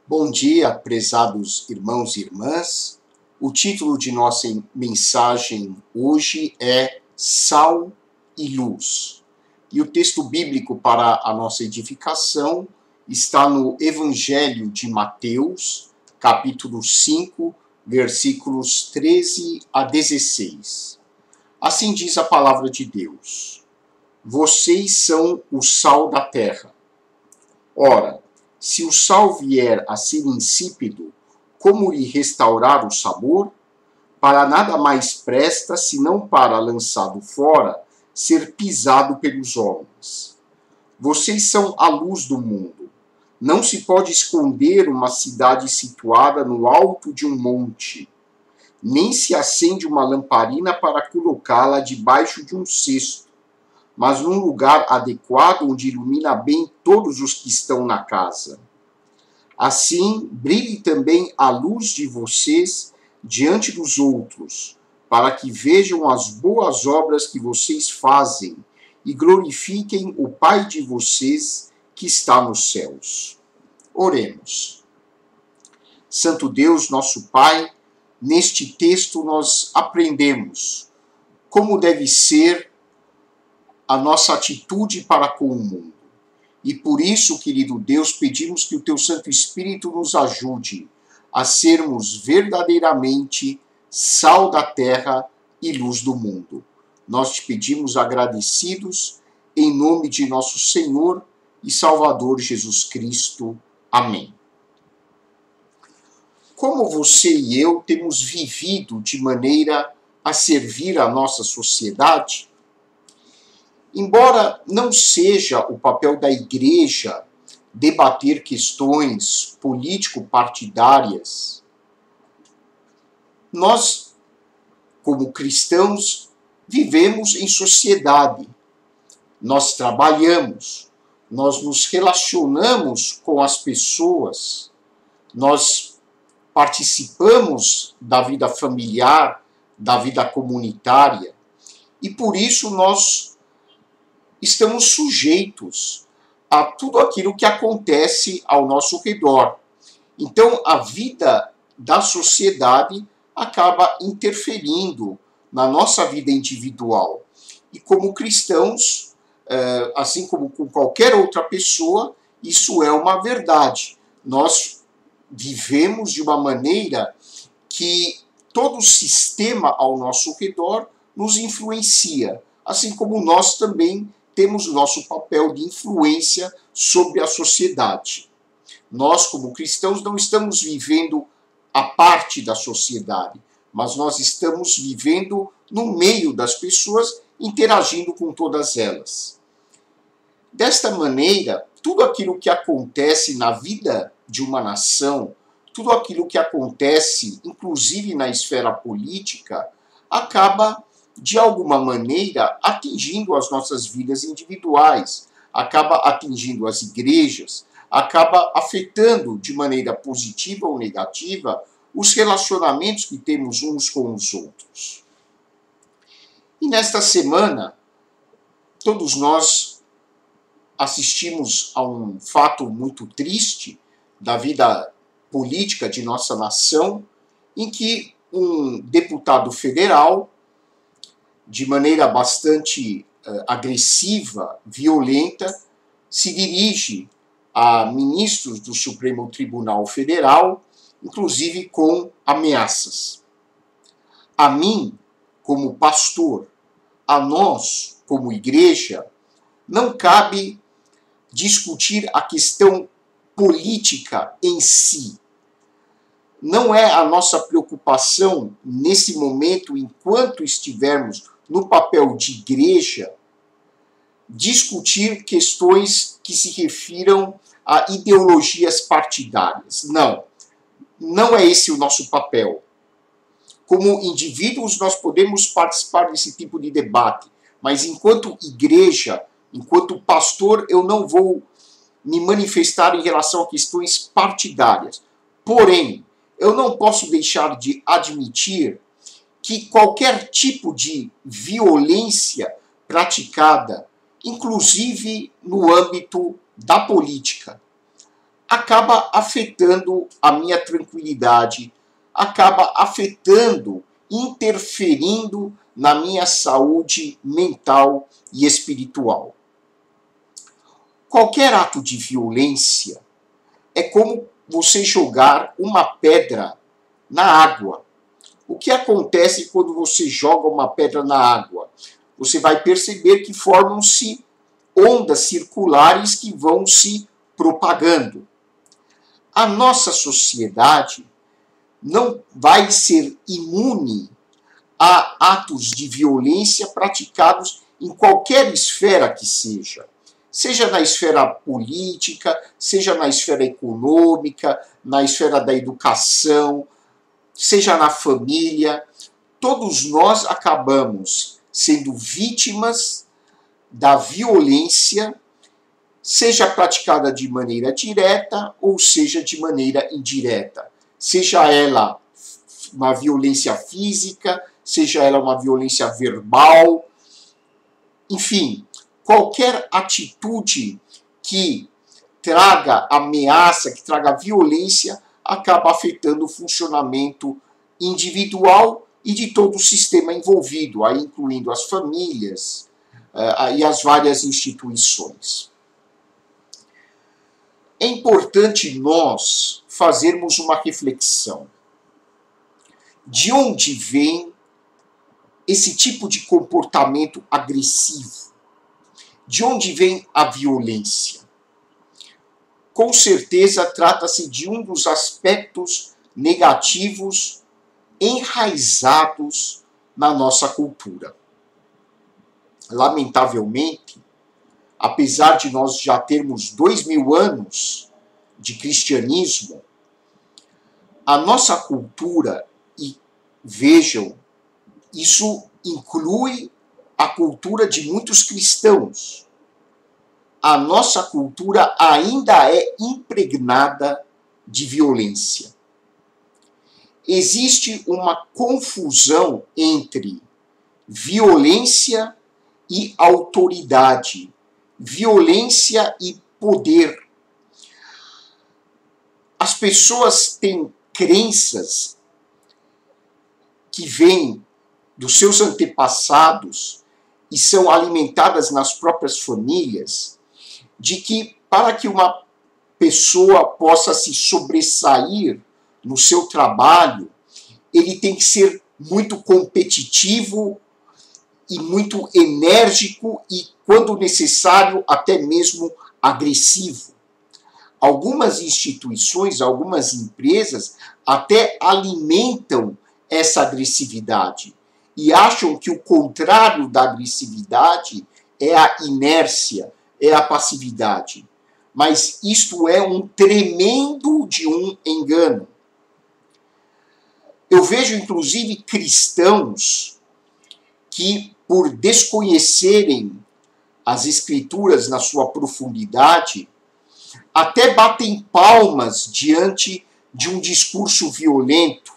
Bom dia, prezados irmãos e irmãs. O título de nossa mensagem hoje é Sal e Luz. E o texto bíblico para a nossa edificação está no Evangelho de Mateus, capítulo 5, versículos 13 a 16. Assim diz a palavra de Deus: Vocês são o sal da terra. Ora, se o sal vier a ser insípido, como lhe restaurar o sabor? Para nada mais presta, senão para, lançado fora, ser pisado pelos homens. Vocês são a luz do mundo. Não se pode esconder uma cidade situada no alto de um monte, nem se acende uma lamparina para colocá-la debaixo de um cesto, mas num lugar adequado onde ilumina bem todos os que estão na casa. Assim, brilhe também a luz de vocês diante dos outros, para que vejam as boas obras que vocês fazem e glorifiquem o Pai de vocês que está nos céus. Oremos. Santo Deus, nosso Pai, neste texto nós aprendemos como deve ser a nossa atitude para com o mundo. E por isso, querido Deus, pedimos que o Teu Santo Espírito nos ajude a sermos verdadeiramente sal da terra e luz do mundo. Nós te pedimos agradecidos em nome de nosso Senhor e Salvador Jesus Cristo. Amém. Como você e eu temos vivido de maneira a servir a nossa sociedade? Embora não seja o papel da igreja debater questões político-partidárias, nós, como cristãos, vivemos em sociedade. Nós trabalhamos, nós nos relacionamos com as pessoas, nós participamos da vida familiar, da vida comunitária, e por isso nós estamos sujeitos a tudo aquilo que acontece ao nosso redor. Então, a vida da sociedade acaba interferindo na nossa vida individual. E como cristãos, assim como com qualquer outra pessoa, isso é uma verdade. Nós vivemos de uma maneira que todo o sistema ao nosso redor nos influencia, assim como nós também temos o nosso papel de influência sobre a sociedade. Nós, como cristãos, não estamos vivendo a parte da sociedade, mas nós estamos vivendo no meio das pessoas, interagindo com todas elas. Desta maneira, tudo aquilo que acontece na vida de uma nação, tudo aquilo que acontece, inclusive na esfera política, acaba de alguma maneira, atingindo as nossas vidas individuais, acaba atingindo as igrejas, acaba afetando de maneira positiva ou negativa os relacionamentos que temos uns com os outros. E nesta semana, todos nós assistimos a um fato muito triste da vida política de nossa nação, em que um deputado federal, de maneira bastante agressiva, violenta, se dirige a ministros do Supremo Tribunal Federal, inclusive com ameaças. A mim, como pastor, a nós, como igreja, não cabe discutir a questão política em si. Não é a nossa preocupação, nesse momento, enquanto estivermos no papel de igreja, discutir questões que se refiram a ideologias partidárias. Não, não é esse o nosso papel. Como indivíduos, nós podemos participar desse tipo de debate, mas enquanto igreja, enquanto pastor, eu não vou me manifestar em relação a questões partidárias. Porém, eu não posso deixar de admitir que qualquer tipo de violência praticada, inclusive no âmbito da política, acaba afetando a minha tranquilidade, acaba afetando, interferindo na minha saúde mental e espiritual. Qualquer ato de violência é como você jogar uma pedra na água. O que acontece quando você joga uma pedra na água? Você vai perceber que formam-se ondas circulares que vão se propagando. A nossa sociedade não vai ser imune a atos de violência praticados em qualquer esfera que seja. Seja na esfera política, seja na esfera econômica, na esfera da educação, seja na família. Todos nós acabamos sendo vítimas da violência, seja praticada de maneira direta ou seja de maneira indireta. Seja ela uma violência física, seja ela uma violência verbal, enfim, qualquer atitude que traga ameaça, que traga violência, acaba afetando o funcionamento individual e de todo o sistema envolvido, aí incluindo as famílias e as várias instituições. É importante nós fazermos uma reflexão. De onde vem esse tipo de comportamento agressivo? De onde vem a violência? Com certeza trata-se de um dos aspectos negativos enraizados na nossa cultura. Lamentavelmente, apesar de nós já termos 2000 anos de cristianismo, a nossa cultura, e vejam, isso inclui a cultura de muitos cristãos. A nossa cultura ainda é impregnada de violência. Existe uma confusão entre violência e autoridade, violência e poder. As pessoas têm crenças que vêm dos seus antepassados e são alimentadas nas próprias famílias, de que para que uma pessoa possa se sobressair no seu trabalho, ele tem que ser muito competitivo e muito enérgico e, quando necessário, até mesmo agressivo. Algumas instituições, algumas empresas até alimentam essa agressividade e acham que o contrário da agressividade é a inércia, é a passividade. Mas isto é um tremendo de um engano. Eu vejo, inclusive, cristãos que, por desconhecerem as Escrituras na sua profundidade, até batem palmas diante de um discurso violento.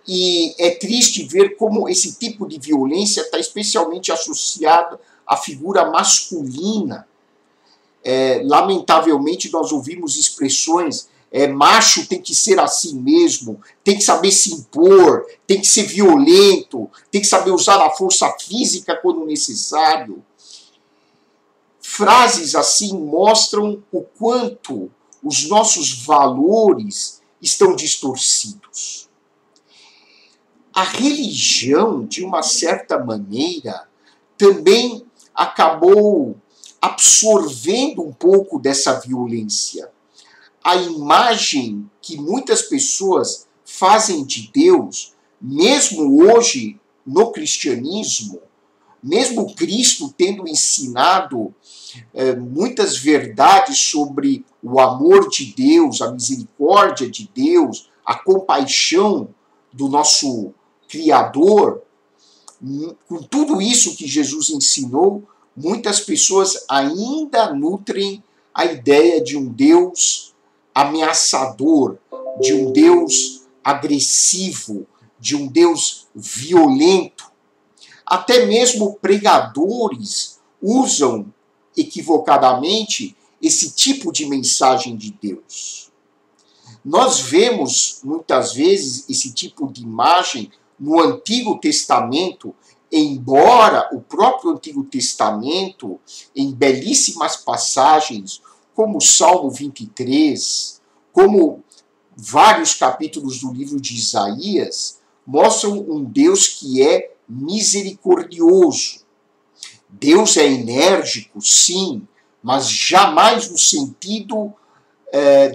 E é triste ver como esse tipo de violência está especialmente associado à figura masculina. Lamentavelmente, nós ouvimos expressões: macho tem que ser assim mesmo, tem que saber se impor, tem que ser violento, tem que saber usar a força física quando necessário. Frases assim mostram o quanto os nossos valores estão distorcidos. A religião, de uma certa maneira, também acabou absorvendo um pouco dessa violência. A imagem que muitas pessoas fazem de Deus, mesmo hoje no cristianismo, mesmo Cristo tendo ensinado muitas verdades sobre o amor de Deus, a misericórdia de Deus, a compaixão do nosso Criador, com tudo isso que Jesus ensinou, muitas pessoas ainda nutrem a ideia de um Deus ameaçador, de um Deus agressivo, de um Deus violento. Até mesmo pregadores usam equivocadamente esse tipo de mensagem de Deus. Nós vemos, muitas vezes, esse tipo de imagem no Antigo Testamento, embora o próprio Antigo Testamento, em belíssimas passagens, como o Salmo 23, como vários capítulos do livro de Isaías, mostram um Deus que é misericordioso. Deus é enérgico, sim, mas jamais no sentido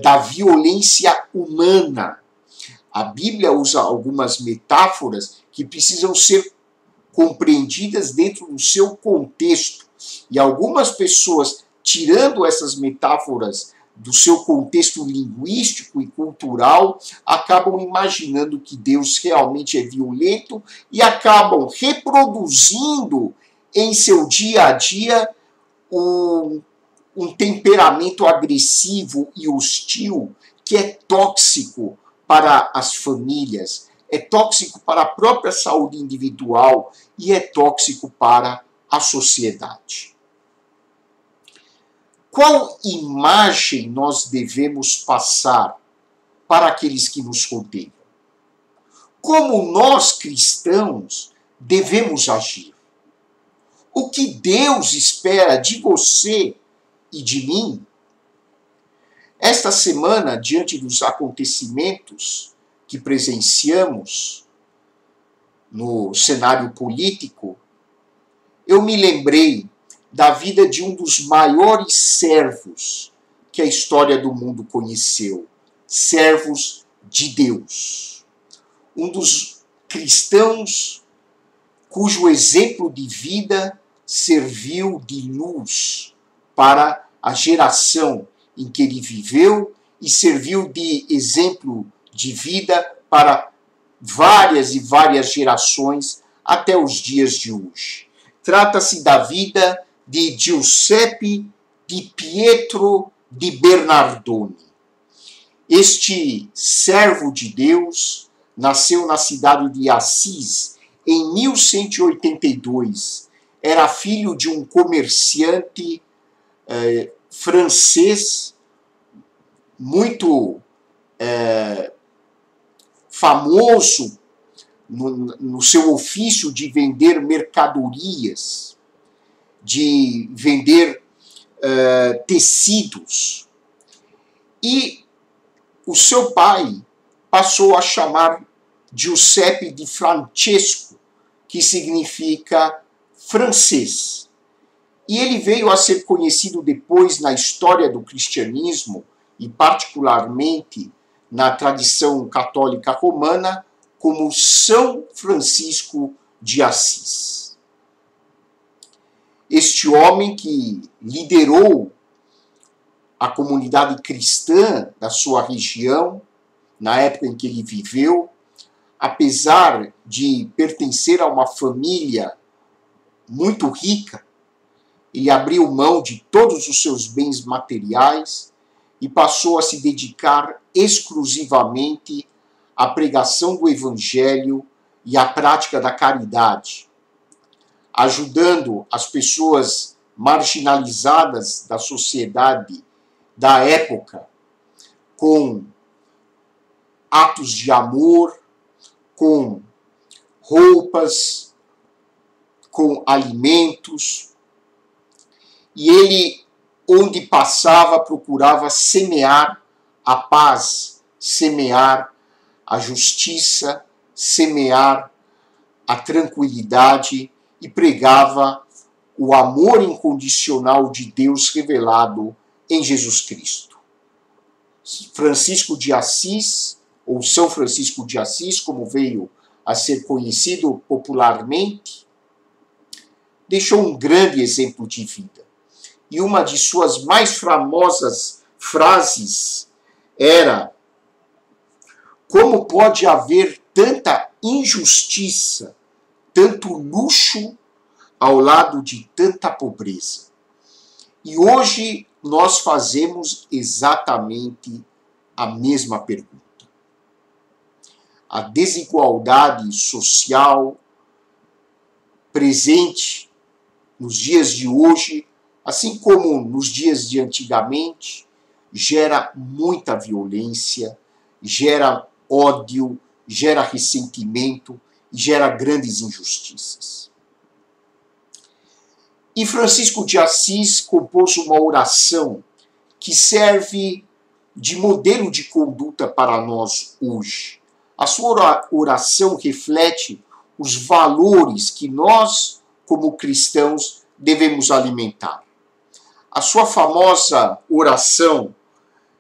da violência humana. A Bíblia usa algumas metáforas que precisam ser compreendidas dentro do seu contexto. E algumas pessoas, tirando essas metáforas do seu contexto linguístico e cultural, acabam imaginando que Deus realmente é violento e acabam reproduzindo em seu dia a dia um temperamento agressivo e hostil que é tóxico para as famílias, é tóxico para a própria saúde individual e é tóxico para a sociedade. Qual imagem nós devemos passar para aqueles que nos rodeiam? Como nós, cristãos, devemos agir? O que Deus espera de você e de mim? Esta semana, diante dos acontecimentos que presenciamos no cenário político, eu me lembrei da vida de um dos maiores servos que a história do mundo conheceu, servos de Deus. Um dos cristãos cujo exemplo de vida serviu de luz para a geração em que ele viveu e serviu de exemplo de vida para várias e várias gerações até os dias de hoje. Trata-se da vida de Giuseppe di Pietro di Bernardone. Este servo de Deus nasceu na cidade de Assis em 1182. Era filho de um comerciante francês muito famoso no seu ofício de vender mercadorias, de vender tecidos. E o seu pai passou a chamar Giuseppe di Francesco, que significa francês. E ele veio a ser conhecido depois na história do cristianismo, e particularmente na tradição católica romana, como São Francisco de Assis. Este homem que liderou a comunidade cristã da sua região, na época em que ele viveu, apesar de pertencer a uma família muito rica, ele abriu mão de todos os seus bens materiais e passou a se dedicar exclusivamente à pregação do Evangelho e à prática da caridade, ajudando as pessoas marginalizadas da sociedade da época com atos de amor, com roupas, com alimentos. E ele, onde passava, procurava semear a paz, semear a justiça, semear a tranquilidade e pregava o amor incondicional de Deus revelado em Jesus Cristo. Francisco de Assis, ou São Francisco de Assis, como veio a ser conhecido popularmente, deixou um grande exemplo de vida. E uma de suas mais famosas frases era: como pode haver tanta injustiça, tanto luxo ao lado de tanta pobreza? E hoje nós fazemos exatamente a mesma pergunta. A desigualdade social presente nos dias de hoje assim como nos dias de antigamente, gera muita violência, gera ódio, gera ressentimento, gera grandes injustiças. E Francisco de Assis compôs uma oração que serve de modelo de conduta para nós hoje. A sua oração reflete os valores que nós, como cristãos, devemos alimentar. A sua famosa oração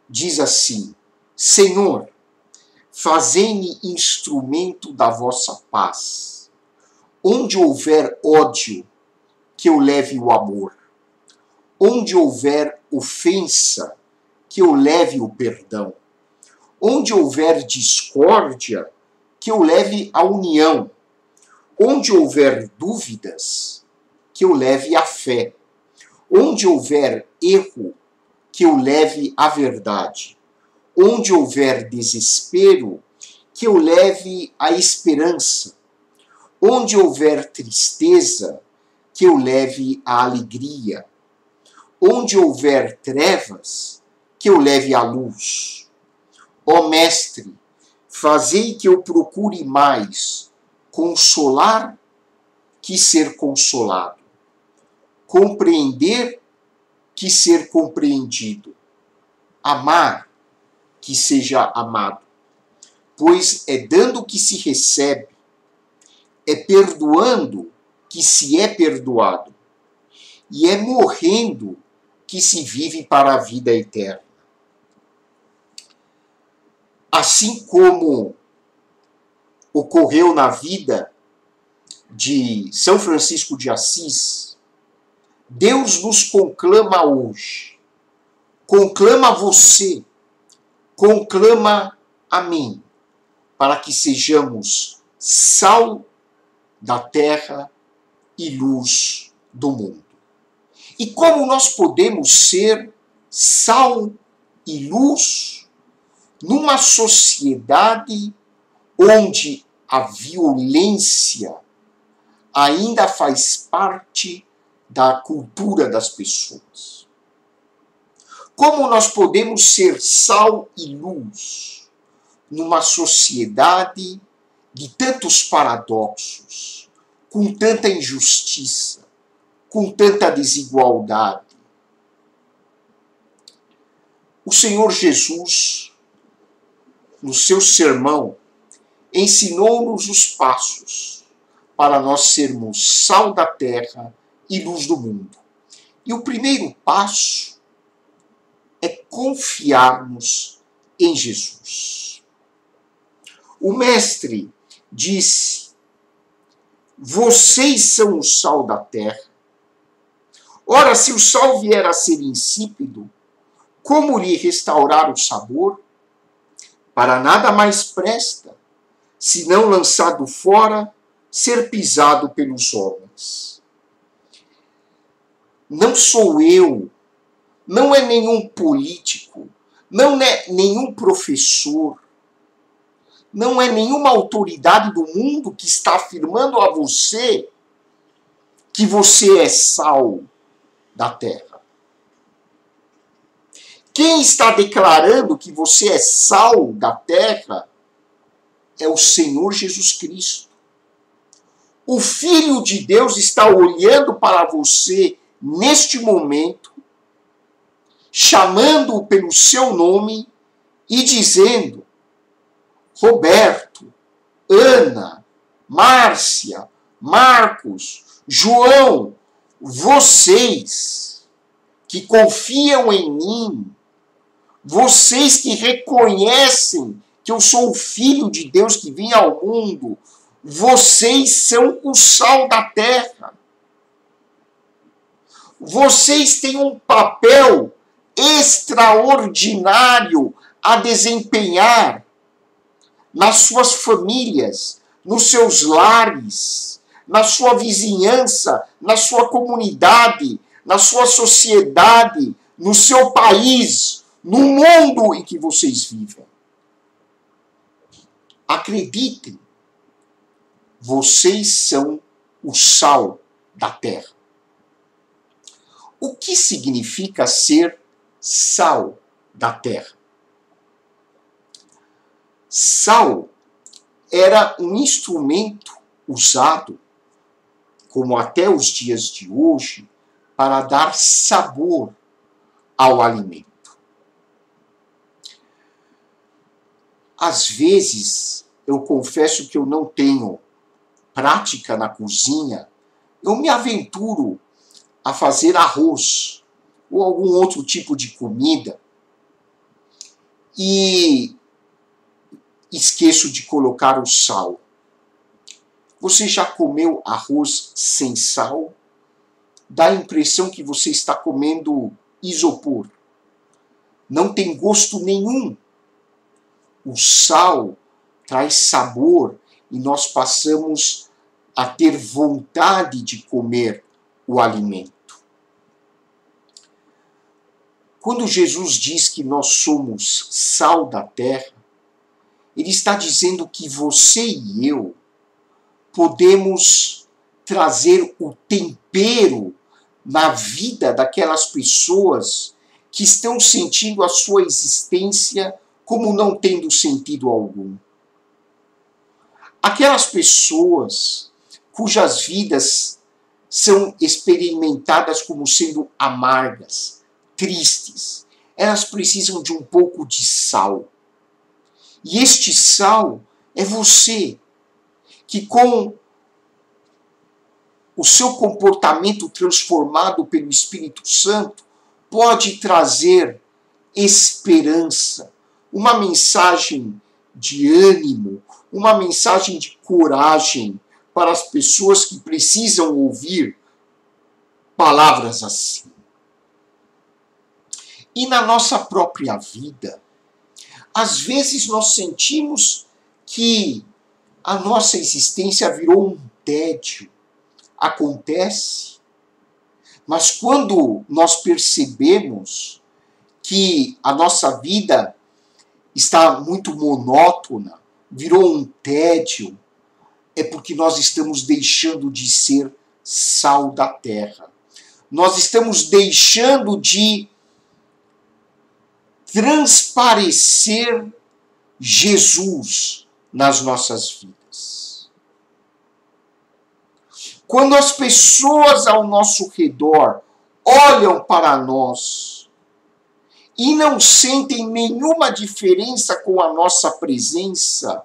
diz assim: Senhor, fazei-me instrumento da vossa paz. Onde houver ódio, que eu leve o amor. Onde houver ofensa, que eu leve o perdão. Onde houver discórdia, que eu leve a união. Onde houver dúvidas, que eu leve a fé. Onde houver erro, que eu leve a verdade. Onde houver desespero, que eu leve a esperança. Onde houver tristeza, que eu leve a alegria. Onde houver trevas, que eu leve a luz. Ó Mestre, fazei que eu procure mais consolar que ser consolado, compreender que ser compreendido, amar que seja amado, pois é dando que se recebe, é perdoando que se é perdoado, e é morrendo que se vive para a vida eterna. Assim como ocorreu na vida de São Francisco de Assis, Deus nos conclama hoje, conclama você, conclama a mim, para que sejamos sal da terra e luz do mundo. E como nós podemos ser sal e luz numa sociedade onde a violência ainda faz parte da cultura das pessoas? Como nós podemos ser sal e luz numa sociedade de tantos paradoxos, com tanta injustiça, com tanta desigualdade? O Senhor Jesus, no seu sermão, ensinou-nos os passos para nós sermos sal da terra e luz do mundo. E o primeiro passo é confiarmos em Jesus. O Mestre disse: vocês são o sal da terra. Ora, se o sal vier a ser insípido, como lhe restaurar o sabor? Para nada mais presta, senão lançado fora, ser pisado pelos homens. Não sou eu, não é nenhum político, não é nenhum professor, não é nenhuma autoridade do mundo que está afirmando a você que você é sal da terra. Quem está declarando que você é sal da terra é o Senhor Jesus Cristo. O Filho de Deus está olhando para você neste momento, chamando-o pelo seu nome e dizendo: Roberto, Ana, Márcia, Marcos, João, vocês que confiam em mim, vocês que reconhecem que eu sou o Filho de Deus que vim ao mundo, vocês são o sal da terra. Vocês têm um papel extraordinário a desempenhar nas suas famílias, nos seus lares, na sua vizinhança, na sua comunidade, na sua sociedade, no seu país, no mundo em que vocês vivem. Acreditem, vocês são o sal da terra. O que significa ser sal da terra? Sal era um instrumento usado, como até os dias de hoje, para dar sabor ao alimento. Às vezes, eu confesso que eu não tenho prática na cozinha, eu me aventuro a fazer arroz ou algum outro tipo de comida e esqueço de colocar o sal. Você já comeu arroz sem sal? Dá a impressão que você está comendo isopor. Não tem gosto nenhum. O sal traz sabor e nós passamos a ter vontade de comer o alimento. Quando Jesus diz que nós somos sal da terra, ele está dizendo que você e eu podemos trazer o tempero na vida daquelas pessoas que estão sentindo a sua existência como não tendo sentido algum. Aquelas pessoas cujas vidas são experimentadas como sendo amargas, tristes, elas precisam de um pouco de sal. E este sal é você, que com o seu comportamento transformado pelo Espírito Santo pode trazer esperança, uma mensagem de ânimo, uma mensagem de coragem para as pessoas que precisam ouvir palavras assim. E na nossa própria vida, às vezes nós sentimos que a nossa existência virou um tédio. Acontece. Mas quando nós percebemos que a nossa vida está muito monótona, virou um tédio, é porque nós estamos deixando de ser sal da terra. Nós estamos deixando de transparecer Jesus nas nossas vidas. Quando as pessoas ao nosso redor olham para nós e não sentem nenhuma diferença com a nossa presença,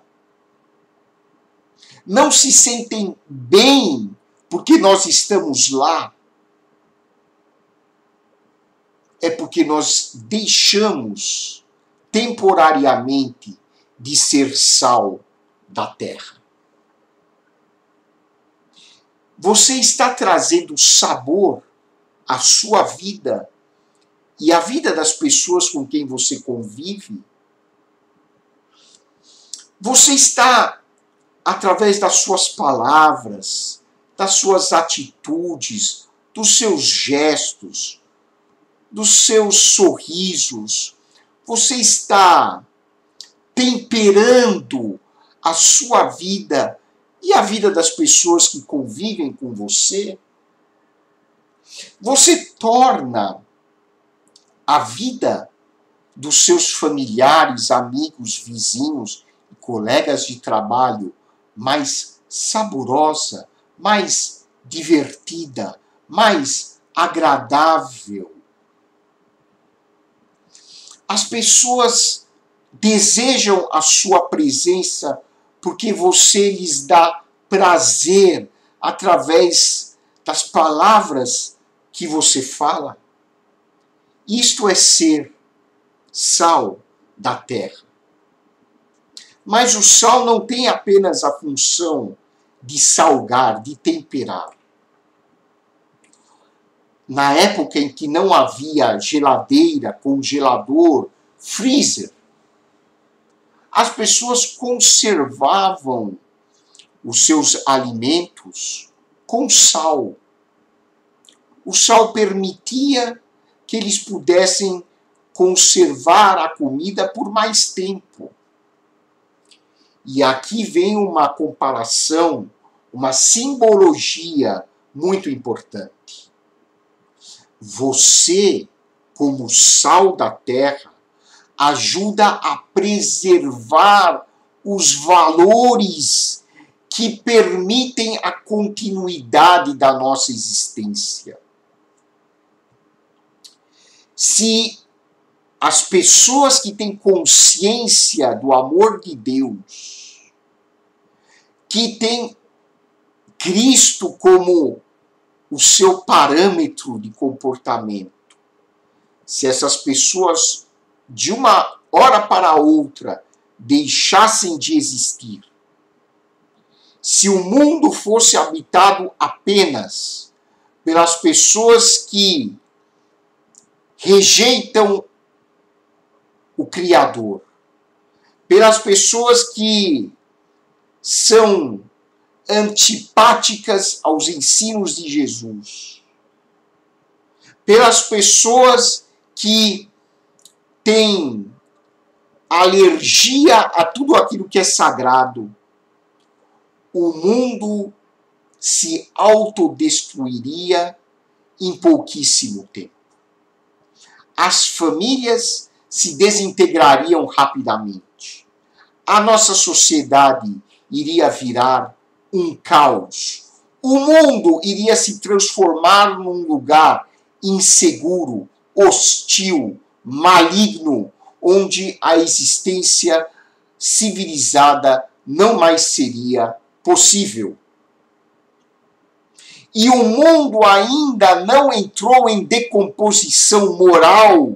não se sentem bem porque nós estamos lá, é porque nós deixamos temporariamente de ser sal da terra. Você está trazendo sabor à sua vida e à vida das pessoas com quem você convive? Você está, através das suas palavras, das suas atitudes, dos seus gestos, dos seus sorrisos, você está temperando a sua vida e a vida das pessoas que convivem com você? Você torna a vida dos seus familiares, amigos, vizinhos e colegas de trabalho mais saborosa, mais divertida, mais agradável. As pessoas desejam a sua presença porque você lhes dá prazer através das palavras que você fala. Isto é ser sal da terra. Mas o sal não tem apenas a função de salgar, de temperar. Na época em que não havia geladeira, congelador, freezer, as pessoas conservavam os seus alimentos com sal. O sal permitia que eles pudessem conservar a comida por mais tempo. E aqui vem uma comparação, uma simbologia muito importante. Você, como sal da terra, ajuda a preservar os valores que permitem a continuidade da nossa existência. Se as pessoas que têm consciência do amor de Deus, que têm Cristo como o seu parâmetro de comportamento, se essas pessoas de uma hora para outra deixassem de existir, se o mundo fosse habitado apenas pelas pessoas que rejeitam o Criador, pelas pessoas que são antipáticas aos ensinos de Jesus, pelas pessoas que têm alergia a tudo aquilo que é sagrado, o mundo se autodestruiria em pouquíssimo tempo. As famílias se desintegrariam rapidamente. A nossa sociedade iria virar um caos. O mundo iria se transformar num lugar inseguro, hostil, maligno, onde a existência civilizada não mais seria possível. E o mundo ainda não entrou em decomposição moral.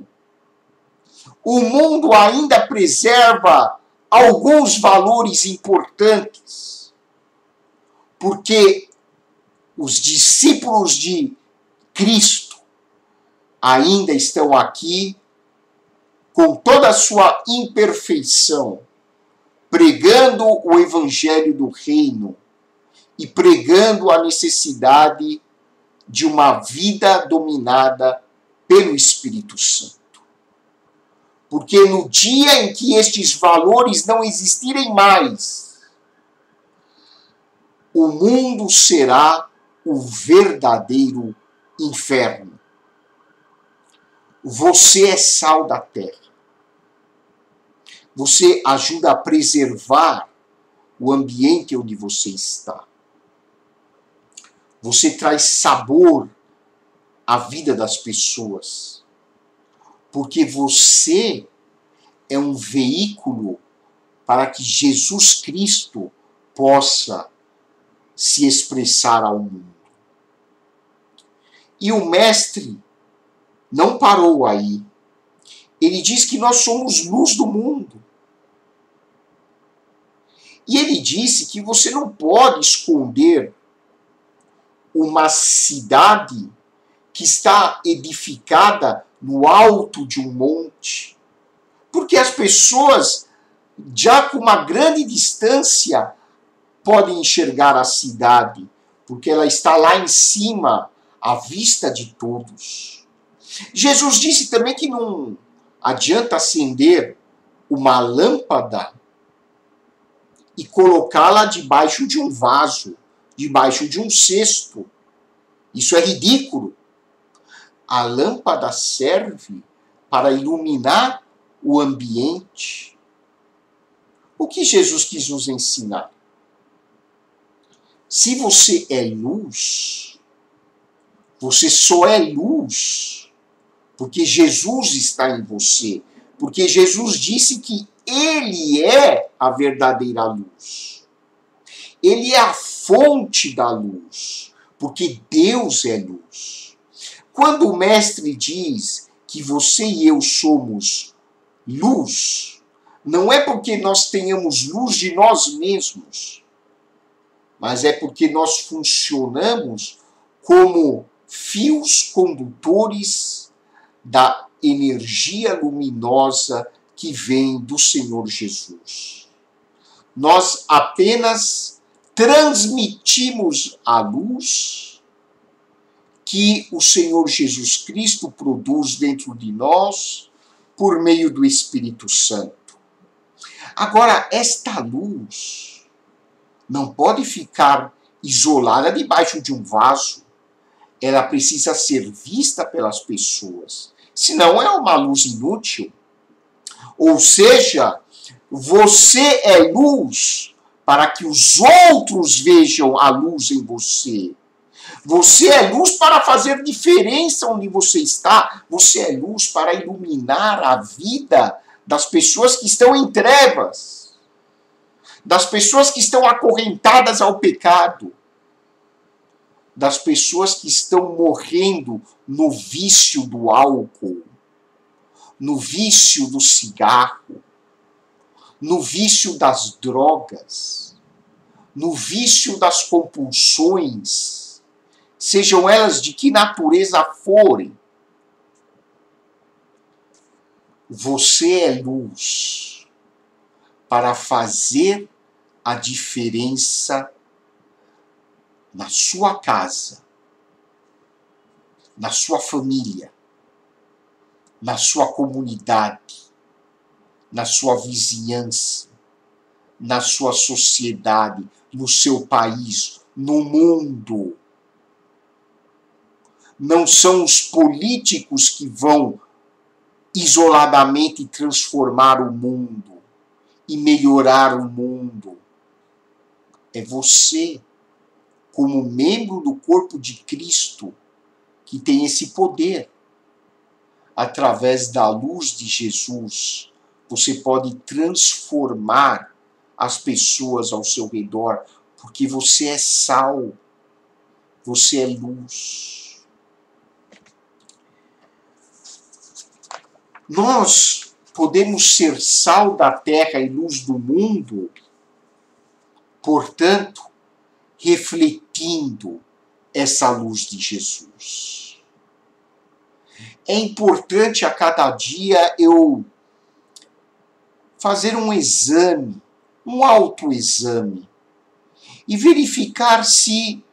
O mundo ainda preserva alguns valores importantes, porque os discípulos de Cristo ainda estão aqui com toda a sua imperfeição, pregando o evangelho do reino e pregando a necessidade de uma vida dominada pelo Espírito Santo. Porque no dia em que estes valores não existirem mais, o mundo será o verdadeiro inferno. Você é sal da terra. Você ajuda a preservar o ambiente onde você está. Você traz sabor à vida das pessoas. Porque você é um veículo para que Jesus Cristo possa se expressar ao mundo. E o Mestre não parou aí. Ele diz que nós somos luz do mundo. E ele disse que você não pode esconder uma cidade que está edificada no alto de um monte. Porque as pessoas, já com uma grande distância, podem enxergar a cidade, porque ela está lá em cima, à vista de todos. Jesus disse também que não adianta acender uma lâmpada e colocá-la debaixo de um vaso, debaixo de um cesto. Isso é ridículo. A lâmpada serve para iluminar o ambiente. O que Jesus quis nos ensinar? Se você é luz, você só é luz porque Jesus está em você. Porque Jesus disse que Ele é a verdadeira luz. Ele é a fonte da luz, porque Deus é luz. Quando o Mestre diz que você e eu somos luz, não é porque nós tenhamos luz de nós mesmos, mas é porque nós funcionamos como fios condutores da energia luminosa que vem do Senhor Jesus. Nós apenas transmitimos a luz que o Senhor Jesus Cristo produz dentro de nós por meio do Espírito Santo. Agora, esta luz não pode ficar isolada debaixo de um vaso. ela precisa ser vista pelas pessoas. Senão é uma luz inútil. Ou seja, você é luz para que os outros vejam a luz em você. Você é luz para fazer diferença onde você está. Você é luz para iluminar a vida das pessoas que estão em trevas, das pessoas que estão acorrentadas ao pecado, das pessoas que estão morrendo no vício do álcool, no vício do cigarro, no vício das drogas, no vício das compulsões, sejam elas de que natureza forem. Você é luz para fazer a diferença na sua casa, na sua família, na sua comunidade, na sua vizinhança, na sua sociedade, no seu país, no mundo. Não são os políticos que vão isoladamente transformar o mundo e melhorar o mundo. É você, como membro do corpo de Cristo, que tem esse poder. Através da luz de Jesus, você pode transformar as pessoas ao seu redor, porque você é sal, você é luz. Nós podemos ser sal da terra e luz do mundo, portanto, refletindo essa luz de Jesus. É importante a cada dia eu fazer um exame, um autoexame, e verificar se,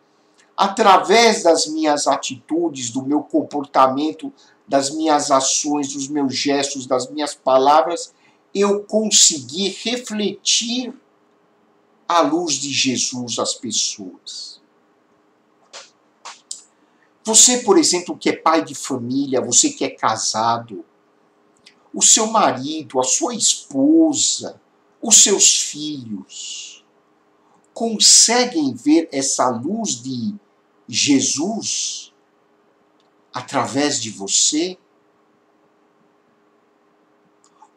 através das minhas atitudes, do meu comportamento, das minhas ações, dos meus gestos, das minhas palavras, eu consegui refletir a luz de Jesus às pessoas. Você, por exemplo, que é pai de família, você que é casado, o seu marido, a sua esposa, os seus filhos, conseguem ver essa luz de Jesus através de você?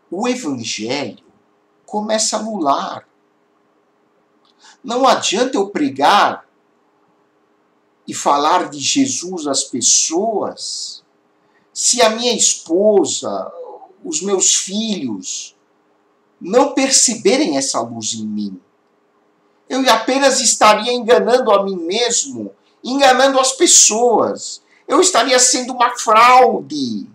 O Evangelho começa no lar. Não adianta eu pregar e falar de Jesus às pessoas se a minha esposa, os meus filhos, não perceberem essa luz em mim. Eu apenas estaria enganando a mim mesmo, enganando as pessoas. Eu estaria sendo uma fraude.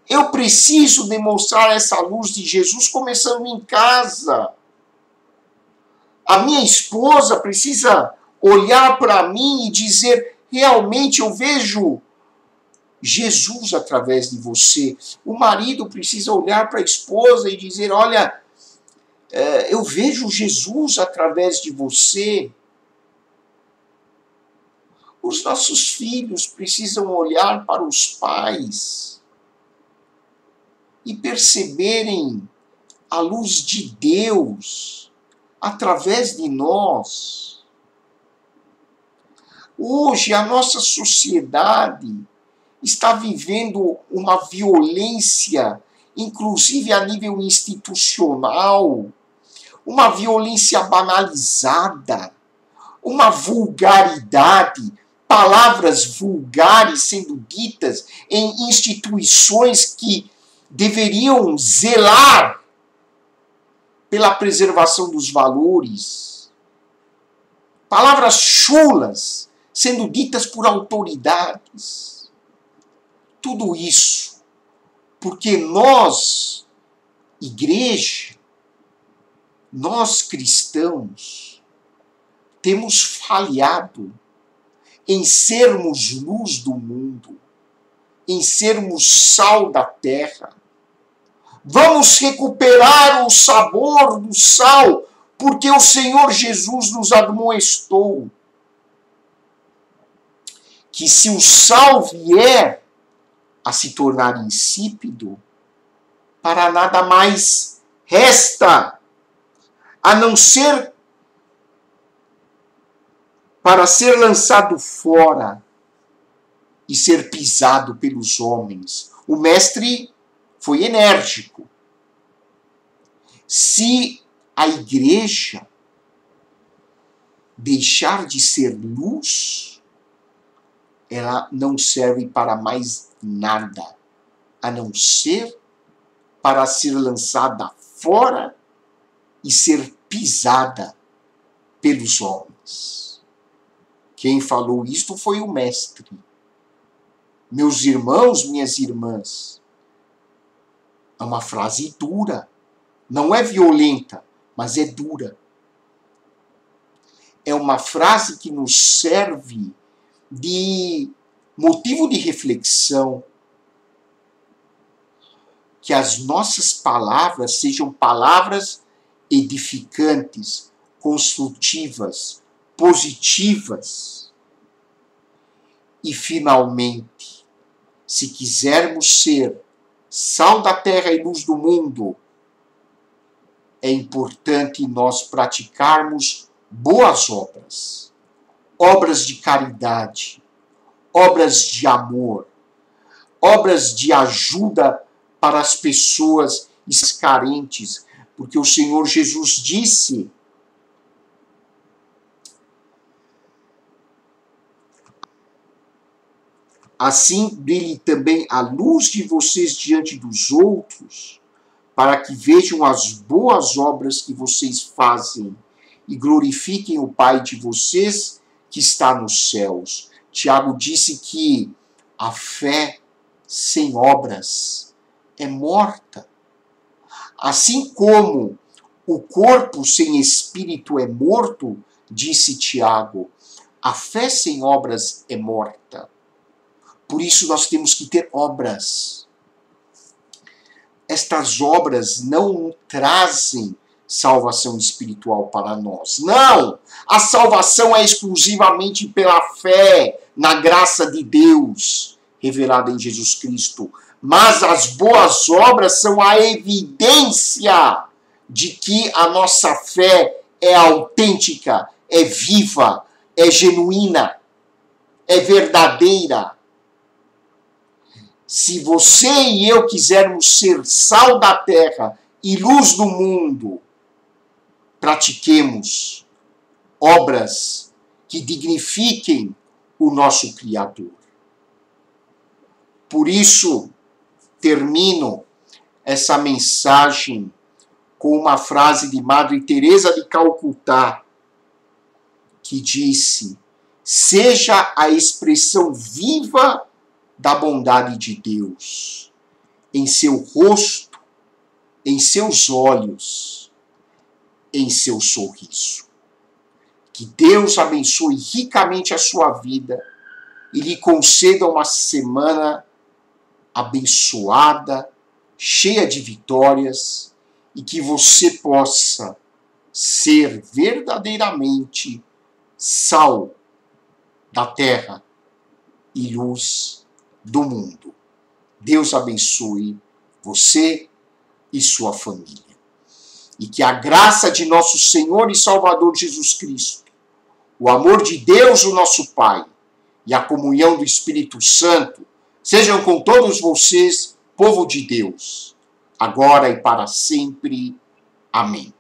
Eu preciso demonstrar essa luz de Jesus começando em casa. A minha esposa precisa olhar para mim e dizer, realmente eu vejo Jesus através de você. O marido precisa olhar para a esposa e dizer, olha, eu vejo Jesus através de você. Os nossos filhos precisam olhar para os pais e perceberem a luz de Deus através de nós. Hoje a nossa sociedade está vivendo uma violência, inclusive a nível institucional, uma violência banalizada, uma vulgaridade, palavras vulgares sendo ditas em instituições que deveriam zelar pela preservação dos valores. Palavras chulas sendo ditas por autoridades. Tudo isso porque nós, igreja, nós cristãos, temos falhado em sermos luz do mundo, em sermos sal da terra. Vamos recuperar o sabor do sal, porque o Senhor Jesus nos admoestou. que se o sal vier a se tornar insípido, para nada mais resta, a não ser para ser lançado fora e ser pisado pelos homens. O mestre foi enérgico. Se a igreja deixar de ser luz, ela não serve para mais nada, a não ser para ser lançada fora e ser pisada pelos homens. Quem falou isto foi o mestre. Meus irmãos, minhas irmãs, é uma frase dura, não é violenta, mas é dura. É uma frase que nos serve de motivo de reflexão, que as nossas palavras sejam palavras edificantes, construtivas, positivas. E, finalmente, se quisermos ser sal da terra e luz do mundo, é importante nós praticarmos boas obras, obras de caridade, obras de amor, obras de ajuda para as pessoas carentes, porque o Senhor Jesus disse: assim brilhe também a luz de vocês diante dos outros, para que vejam as boas obras que vocês fazem e glorifiquem o Pai de vocês que está nos céus. Tiago disse que a fé sem obras é morta. Assim como o corpo sem espírito é morto, disse Tiago, a fé sem obras é morta. Por isso nós temos que ter obras. Estas obras não trazem salvação espiritual para nós. Não! A salvação é exclusivamente pela fé na graça de Deus revelada em Jesus Cristo. Mas as boas obras são a evidência de que a nossa fé é autêntica, é viva, é genuína, é verdadeira. Se você e eu quisermos ser sal da terra e luz do mundo, pratiquemos obras que dignifiquem o nosso Criador. Por isso, termino essa mensagem com uma frase de Madre Teresa de Calcutá, que disse: seja a expressão viva da bondade de Deus em seu rosto, em seus olhos, em seu sorriso. Que Deus abençoe ricamente a sua vida e lhe conceda uma semana abençoada, cheia de vitórias, e que você possa ser verdadeiramente sal da terra e luz do mundo. Deus abençoe você e sua família. E que a graça de nosso Senhor e Salvador Jesus Cristo, o amor de Deus, o nosso Pai, e a comunhão do Espírito Santo sejam com todos vocês, povo de Deus, agora e para sempre. Amém.